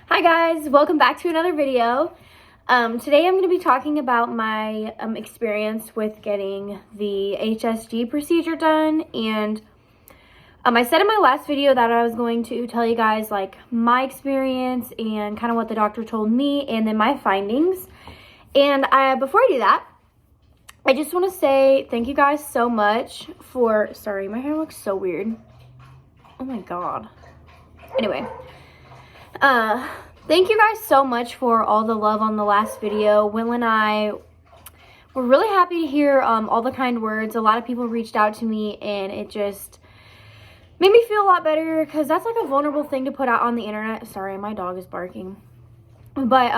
Hi guys, welcome back to another video. Today I'm going to be talking about my experience with getting the HSG procedure done, and I said in my last video that I was going to tell you guys like my experience and kind of what the doctor told me and then my findings. And before I do that, I just want to say thank you guys so much for, sorry, my hair looks so weird. Oh my god. Anyway, thank you guys so much for all the love on the last video. Will and I were really happy to hear all the kind words. A lot of people reached out to me, and it just made me feel a lot better because that's like a vulnerable thing to put out on the internet. Sorry, my dog is barking. But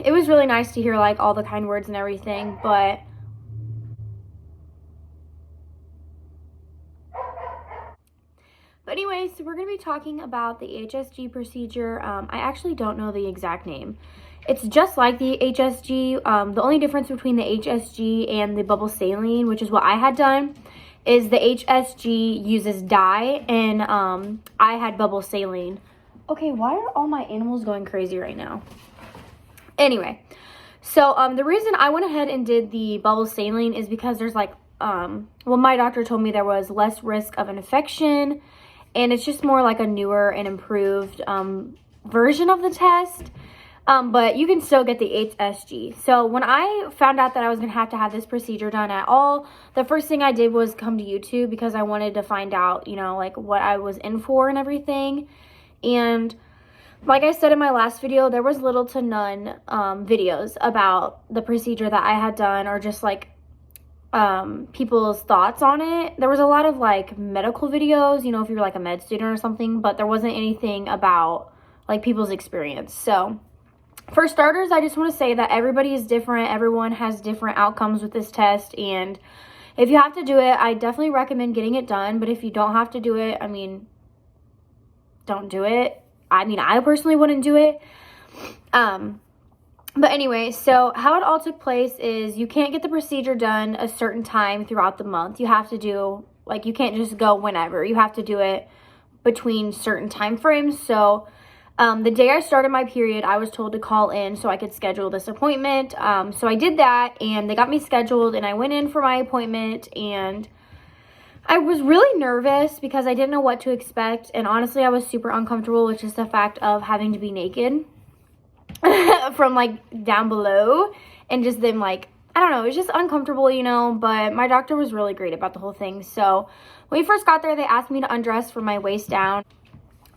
it was really nice to hear like all the kind words and everything. But anyway, so we're going to be talking about the HSG procedure. I actually don't know the exact name. It's just like the HSG. The only difference between the HSG and the bubble saline, which is what I had done, is the HSG uses dye, and I had bubble saline. Okay, why are all my animals going crazy right now? Anyway, so the reason I went ahead and did the bubble saline is because there's like, well, my doctor told me there was less risk of infection, and it's just more like a newer and improved version of the test. But you can still get the HSG. So when I found out that I was going to have this procedure done at all, the first thing I did was come to YouTube because I wanted to find out, you know, like what I was in for and everything. And like I said in my last video, there was little to none videos about the procedure that I had done, or just like people's thoughts on it. There was a lot of like medical videos, you know, if you were like a med student or something, but there wasn't anything about like people's experience. So for starters, I just want to say that everybody is different. Everyone has different outcomes with this test, and if you have to do it, I definitely recommend getting it done. But if you don't have to do it, I mean, don't do it. I mean, I personally wouldn't do it. But anyway, so how it all took place is you can't get the procedure done a certain time throughout the month. You have to do, like, you can't just go whenever. You have to do it between certain time frames. So the day I started my period, I was told to call in so I could schedule this appointment. So I did that, and they got me scheduled, and I went in for my appointment, and I was really nervous because I didn't know what to expect. And honestly, I was super uncomfortable with just the fact of having to be naked from like down below, and just them like, I don't know, it was just uncomfortable, you know. But my doctor was really great about the whole thing. So when we first got there, they asked me to undress from my waist down.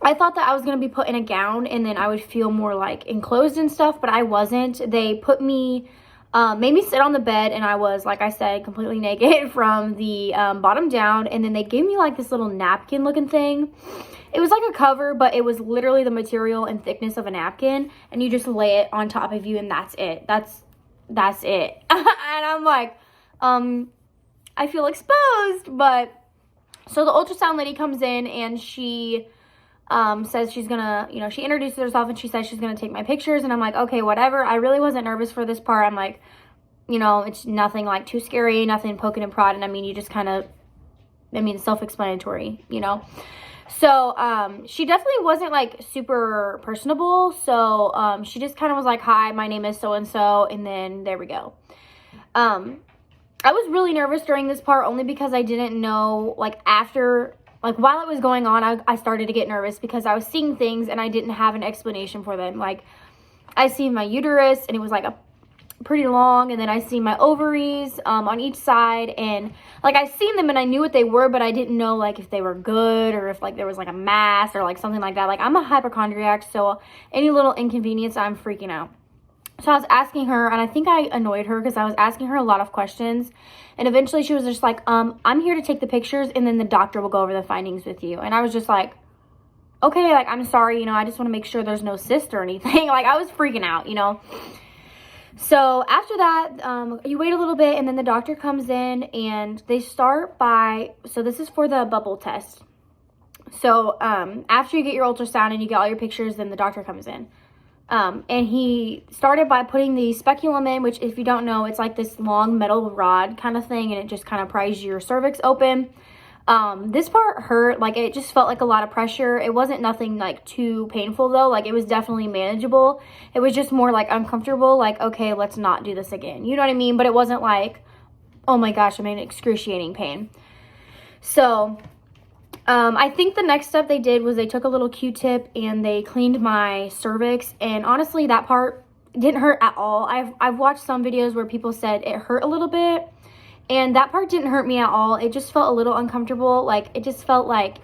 I thought that I was going to be put in a gown and then I would feel more like enclosed and stuff, but I wasn't. They put me, made me sit on the bed, and I was, like I said, completely naked from the bottom down. And then they gave me like this little napkin looking thing. It was like a cover, but it was literally the material and thickness of a napkin, and you just lay it on top of you, and that's it. That's it. And I'm like, I feel exposed. But so the ultrasound lady comes in, and she says she's gonna, you know, she introduces herself and she says she's gonna take my pictures, and I'm like, okay, whatever. I really wasn't nervous for this part. I'm like, you know, it's nothing like too scary, nothing poking and prodding. I mean, you just kind of, I mean, self-explanatory, you know. So she definitely wasn't like super personable. So she just kind of was like, hi, my name is so and so, and then there we go. I was really nervous during this part only because I didn't know, like, after, like, while it was going on, I started to get nervous because I was seeing things and I didn't have an explanation for them. Like, I see my uterus, and it was like a pretty long, and then I see my ovaries on each side, and like I seen them and I knew what they were, but I didn't know like if they were good or if like there was like a mass or like something like that. Like, I'm a hypochondriac, so any little inconvenience, I'm freaking out. So I was asking her, and I think I annoyed her because I was asking her a lot of questions, and eventually she was just like, I'm here to take the pictures, and then the doctor will go over the findings with you. And I was just like, okay, like, I'm sorry, you know, I just want to make sure there's no cyst or anything. Like, I was freaking out, you know. So after that, you wait a little bit, and then the doctor comes in, and they start by, so this is for the bubble test. So after you get your ultrasound and you get all your pictures, then the doctor comes in. And he started by putting the speculum in, which, if you don't know, it's like this long metal rod kind of thing, and it just kind of pries your cervix open. This part hurt, like it just felt like a lot of pressure. It wasn't nothing like too painful though, like it was definitely manageable. It was just more like uncomfortable, like, okay, let's not do this again, you know what I mean? But it wasn't like, oh my gosh, I'm in excruciating pain. So I think the next step they did was they took a little Q-tip and they cleaned my cervix, and honestly that part didn't hurt at all. I've watched some videos where people said it hurt a little bit, and that part didn't hurt me at all. It just felt a little uncomfortable. Like, it just felt like,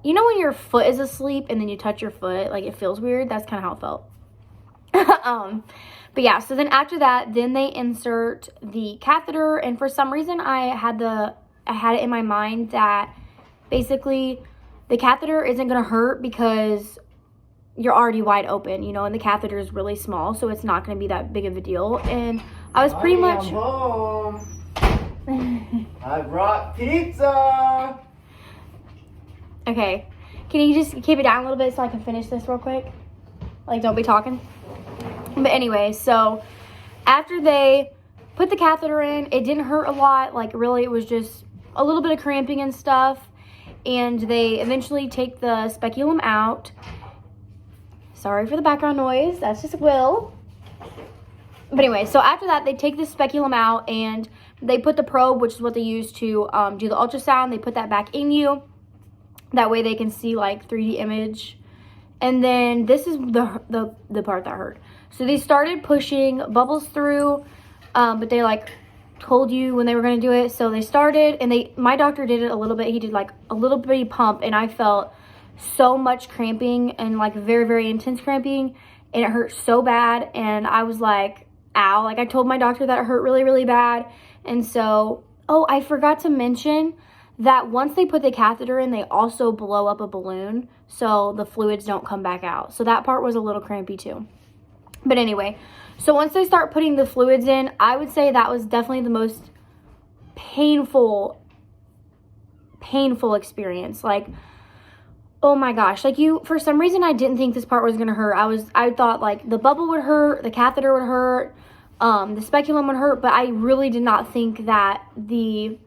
you know when your foot is asleep and then you touch your foot, like it feels weird? That's kind of how it felt. But yeah, so then after that, then they insert the catheter, and for some reason I had it in my mind that basically the catheter isn't going to hurt because you're already wide open, you know, and the catheter is really small, so it's not going to be that big of a deal. And I was pretty much... I brought pizza. Okay, can you just keep it down a little bit so I can finish this real quick? Like, don't be talking. But anyway, so after they put the catheter in, it didn't hurt a lot. Like, really, it was just a little bit of cramping and stuff. And they eventually take the speculum out. Sorry for the background noise. That's just Will. But anyway, so after that, they take the speculum out and they put the probe, which is what they use to do the ultrasound. They put that back in you. That way they can see like 3D image. And then this is the part that hurt. So they started pushing bubbles through, but they like told you when they were going to do it. So they started, and my doctor did it a little bit. He did like a little bitty pump, and I felt so much cramping and like very, very intense cramping, and it hurt so bad. And I was like, ow. Like, I told my doctor that it hurt really, really bad. And so, oh, I forgot to mention that once they put the catheter in, they also blow up a balloon so the fluids don't come back out. So that part was a little crampy too. But anyway, so once they start putting the fluids in, I would say that was definitely the most painful experience. Like, oh my gosh, like for some reason I didn't think this part was gonna hurt. I thought like the bubble would hurt, the catheter would hurt, the speculum would hurt, but I really did not think that the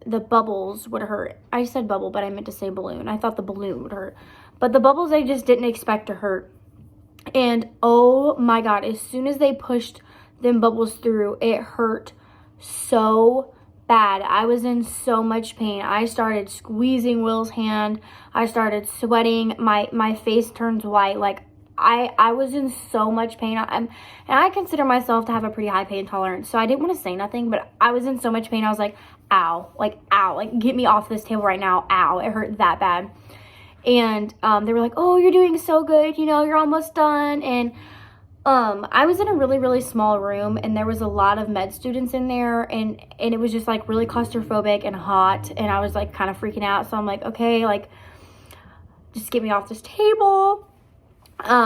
bubbles would hurt. I said bubble, but I meant to say balloon. I thought the balloon would hurt, but the bubbles I just didn't expect to hurt. And oh my god, as soon as they pushed them bubbles through, it hurt so bad. I was in so much pain. I started squeezing Will's hand. I started sweating. My face turns white. Like, I was in so much pain. And I consider myself to have a pretty high pain tolerance, so I didn't want to say nothing, but I was in so much pain. I was like, ow, like, get me off this table right now. Ow, it hurt that bad. And they were like, oh, you're doing so good, you know, you're almost done. And I was in a really, really small room, and there was a lot of med students in there, and it was just like really claustrophobic and hot, and I was like kind of freaking out. So I'm like, okay, like, just get me off this table.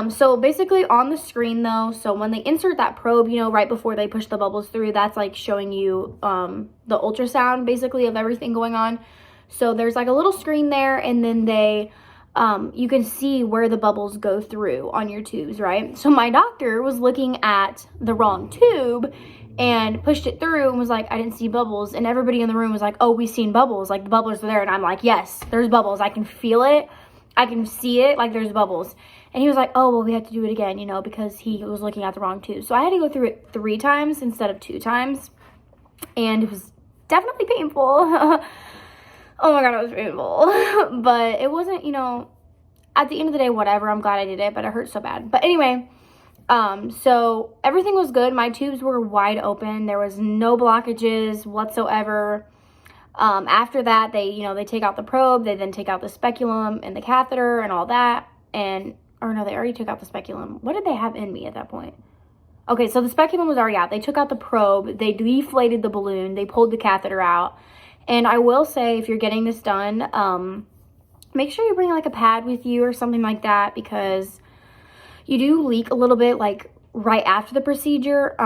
So basically on the screen though, so when they insert that probe, you know, right before they push the bubbles through, that's like showing you the ultrasound basically of everything going on. So there's like a little screen there, and then they you can see where the bubbles go through on your tubes, right? So my doctor was looking at the wrong tube and pushed it through and was like, I didn't see bubbles. And everybody in the room was like, oh, we seen bubbles, like the bubbles are there. And I'm like, yes, there's bubbles. I can feel it. I can see it, like there's bubbles. And he was like, oh, well, we have to do it again, you know, because he was looking at the wrong tube. So I had to go through it 3 times instead of 2 times. And it was definitely painful. Oh my God, it was painful. But it wasn't, you know, at the end of the day, whatever. I'm glad I did it, but it hurt so bad. But anyway, so everything was good. My tubes were wide open. There was no blockages whatsoever. After that, they take out the probe. They then take out the speculum and the catheter and all that. Or no, they already took out the speculum. What did they have in me at that point? Okay, so the speculum was already out. They took out the probe. They deflated the balloon. They pulled the catheter out. And I will say, if you're getting this done, make sure you bring like a pad with you or something like that, because you do leak a little bit like right after the procedure.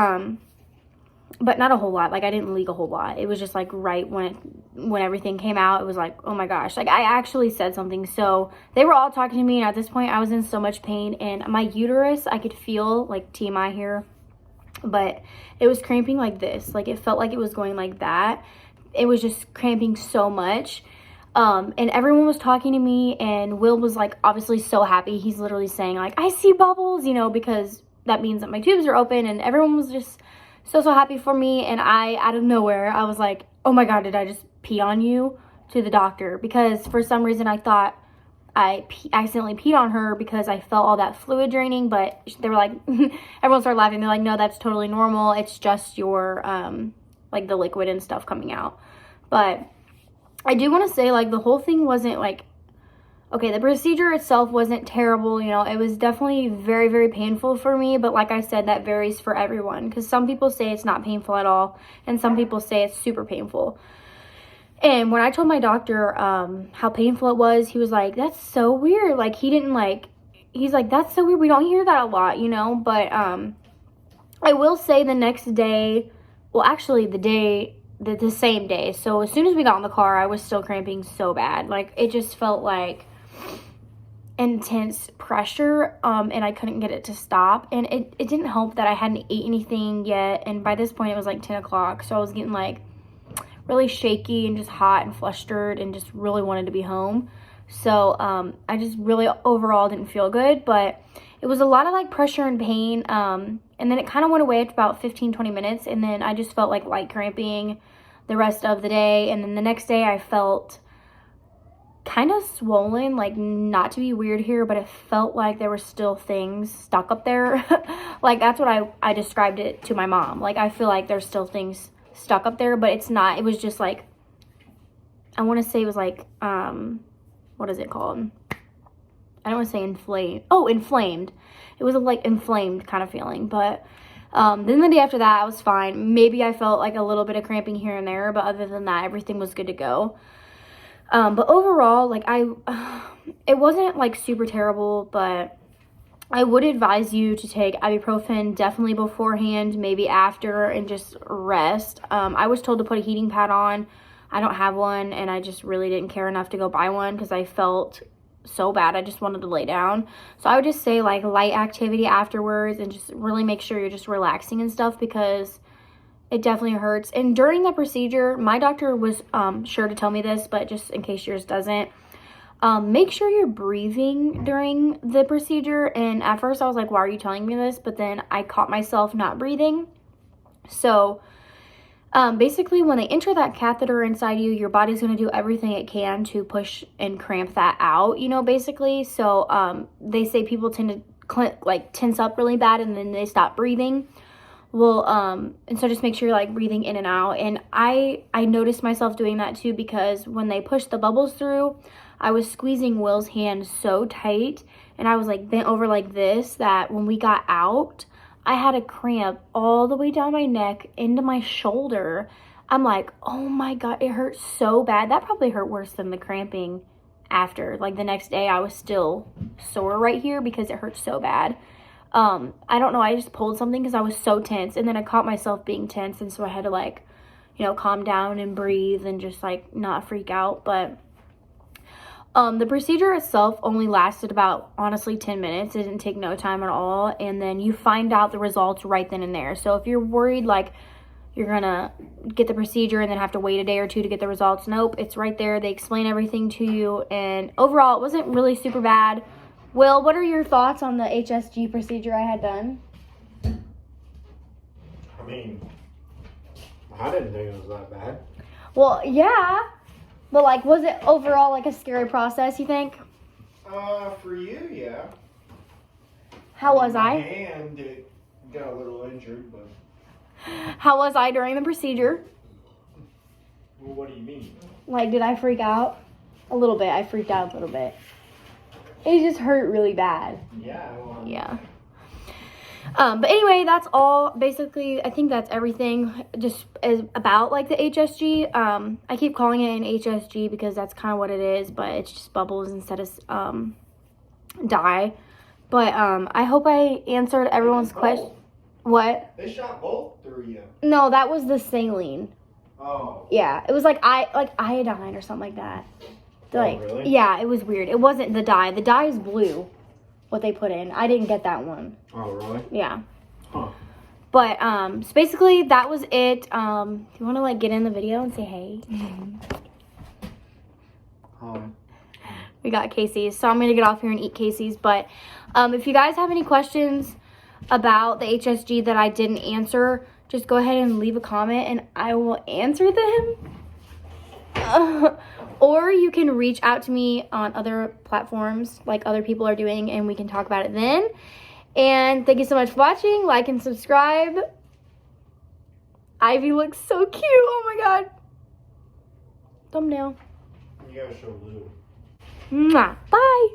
But not a whole lot. Like, I didn't leak a whole lot. It was just like right when everything came out, it was like, oh my gosh. Like, I actually said something. So they were all talking to me, and at this point I was in so much pain, and my uterus, I could feel, like, TMI here, but it was cramping like this. Like, it felt like it was going like that. it was just cramping so much. And everyone was talking to me, and Will was like obviously so happy. He's literally saying like, I see bubbles, you know, because that means that my tubes are open, and everyone was just so happy for me. And I, out of nowhere, I was like, oh my God, did I just pee on you, to the doctor, because for some reason I thought I accidentally peed on her because I felt all that fluid draining. But they were like, everyone started laughing. They're like, no, that's totally normal. It's just your, like the liquid and stuff coming out. But I do want to say, like, the whole thing wasn't like, okay, the procedure itself wasn't terrible, you know, it was definitely very, very painful for me, but like I said, that varies for everyone, because some people say it's not painful at all, and some people say it's super painful. And when I told my doctor how painful it was, he was like, that's so weird, like, he's like, that's so weird, we don't hear that a lot, you know. But I will say the next day, well, actually the same day, so as soon as we got in the car, I was still cramping so bad, like, it just felt like intense pressure, and I couldn't get it to stop. And it didn't help that I hadn't ate anything yet, and by this point it was like 10 o'clock, so I was getting like really shaky and just hot and flustered and just really wanted to be home. So I just really overall didn't feel good, but it was a lot of like pressure and pain, and then it kind of went away after about 15-20 minutes, and then I just felt like light cramping the rest of the day. And then the next day I felt kind of swollen, like, not to be weird here, but it felt like there were still things stuck up there. Like, that's what I described it to my mom. Like, I feel like there's still things stuck up there, but it's not. It was just like, I want to say it was like, what is it called? I don't want to say inflamed. Oh, inflamed. It was a like inflamed kind of feeling. But then the day after that, I was fine. Maybe I felt like a little bit of cramping here and there, but other than that, everything was good to go. But overall, like, it wasn't like super terrible, but I would advise you to take ibuprofen definitely beforehand, maybe after, and just rest. I was told to put a heating pad on. I don't have one, and I just really didn't care enough to go buy one because I felt so bad. I just wanted to lay down. So I would just say like light activity afterwards, and just really make sure you're just relaxing and stuff, because it definitely hurts. And during the procedure, my doctor was sure to tell me this, but just in case yours doesn't, make sure you're breathing during the procedure. And at first I was like, why are you telling me this? But then I caught myself not breathing. So basically, when they enter that catheter inside you, your body's going to do everything it can to push and cramp that out, you know, basically. So they say people tend to tense up really bad, and then they stop breathing. Well, and so just make sure you're like breathing in and out. And I noticed myself doing that too, because when they pushed the bubbles through, I was squeezing Will's hand so tight, and I was like bent over like this, that when we got out, I had a cramp all the way down my neck into my shoulder. I'm like, oh my God, it hurt so bad. That probably hurt worse than the cramping after. Like, the next day I was still sore right here because it hurt so bad. I don't know, I just pulled something because I was so tense, and then I caught myself being tense, and so I had to like, you know, calm down and breathe and just like not freak out. But the procedure itself only lasted about, honestly, 10 minutes. It didn't take no time at all, and then you find out the results right then and there. So if you're worried like you're gonna get the procedure and then have to wait a day or two to get the results, nope, it's right there. They explain everything to you, and overall it wasn't really super bad. Will, what are your thoughts on the HSG procedure I had done? I mean, I didn't think it was that bad. Well, yeah. But, like, was it overall, like, a scary process, you think? For you, yeah. How was My I? hand, it got a little injured, but... How was I during the procedure? Well, what do you mean? Like, did I freak out? A little bit. I freaked out a little bit. It just hurt really bad. Yeah. Well, Yeah. But anyway, that's all. Basically, I think that's everything just is about like the HSG. I keep calling it an HSG because that's kind of what it is, but it's just bubbles instead of dye. But I hope I answered everyone's question. What? They shot both through you. No, that was the saline. Oh. Yeah, it was like iodine or something like that. Like, really? Yeah, it was weird. It wasn't the dye. The dye is blue. What they put in. I didn't get that one. Oh, really? Yeah. Huh. But so basically that was it. Do you want to like get in the video and say hey? We got Casey's, so I'm gonna get off here and eat Casey's. But if you guys have any questions about the HSG that I didn't answer, just go ahead and leave a comment and I will answer them. Or you can reach out to me on other platforms like other people are doing and we can talk about it then. And thank you so much for watching. Like and subscribe. Ivy looks so cute. Oh my god. Thumbnail. You gotta show Lou. Mwah. Bye.